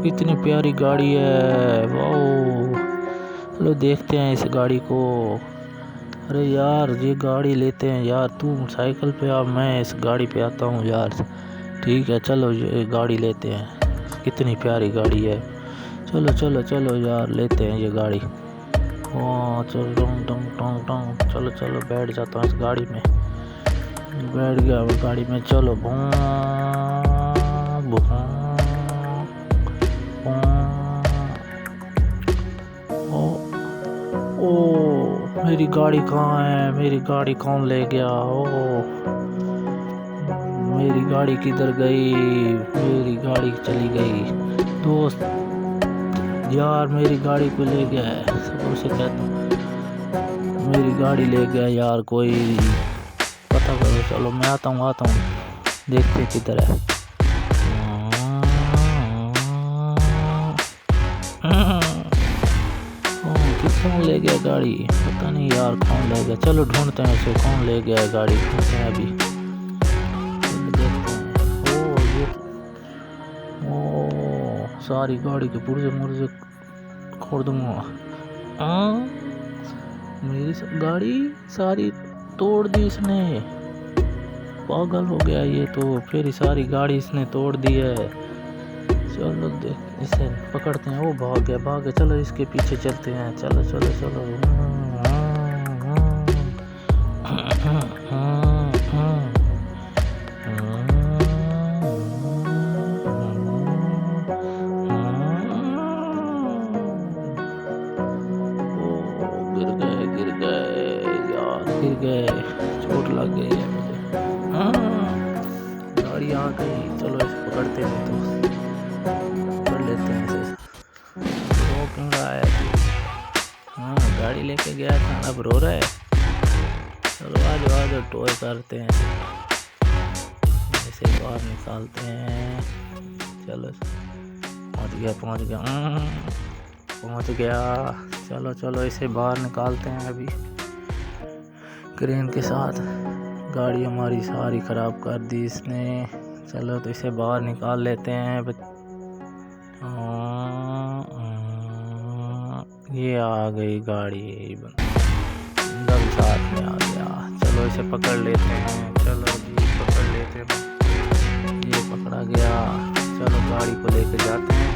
इतनी प्यारी गाड़ी है, वाओ। चलो देखते हैं इस गाड़ी को। अरे यार ये गाड़ी लेते हैं यार, तू साइकिल पे आ, मैं इस गाड़ी पे आता हूँ यार। ठीक है चलो ये गाड़ी लेते हैं, कितनी प्यारी गाड़ी है। चलो चलो चलो यार लेते हैं ये गाड़ी। हाँ चलो टंग टंग टंग टंग, चलो चलो बैठ जाता हूँ इस गाड़ी में। बैठ गया वो गाड़ी में, चलो भूं भूं भूं। ओ मेरी गाड़ी कहाँ है, मेरी गाड़ी कौन ले गया? ओ मेरी गाड़ी किधर गई? मेरी गाड़ी चली गई दोस्त यार, मेरी गाड़ी को ले गया है। सबों से कहता हूँ मेरी गाड़ी ले गया यार, कोई पता करो। चलो मैं आता हूँ देखते किधर है। किसने ले गया गाड़ी, पता नहीं यार कौन ले गया। चलो ढूंढते हैं इसे, कौन ले गया है गाड़ी, ढूंढते हैं अभी। देखते हैं। ओ ये ओ सारी गाड़ी के पुर्जे मुर्जे खोड़ दूंगा। मेरी गाड़ी सारी तोड़ दी इसने, पागल हो गया ये तो। फिर सारी गाड़ी इसने तोड़ दी है। चलो देख इसे पकड़ते हैं। वो भाग गया, चलो इसके पीछे चलते हैं। चलो चलो चलो गिर गए यार, गिर गए, चोट लग गई है मुझे। गाड़ी आ गई, चलो इसे पकड़ते हैं तो पकड़ लेते हैं इसे। रो क्यों रहा है? गाड़ी लेके गया था, अब रो रहा है। चलो आज टॉय करते हैं, इसे बाहर निकालते हैं। चलो पहुंच गया। चलो चलो इसे बाहर निकालते हैं अभी क्रेन के साथ। गाड़ी हमारी सारी खराब कर दी इसने। चलो तो इसे बाहर निकाल लेते हैं। ये आ गई गाड़ी, एकदम साथ में आ गया। चलो इसे पकड़ लेते हैं, चलो जी पकड़ लेते हैं। ये पकड़ा गया, चलो गाड़ी को लेके जाते हैं।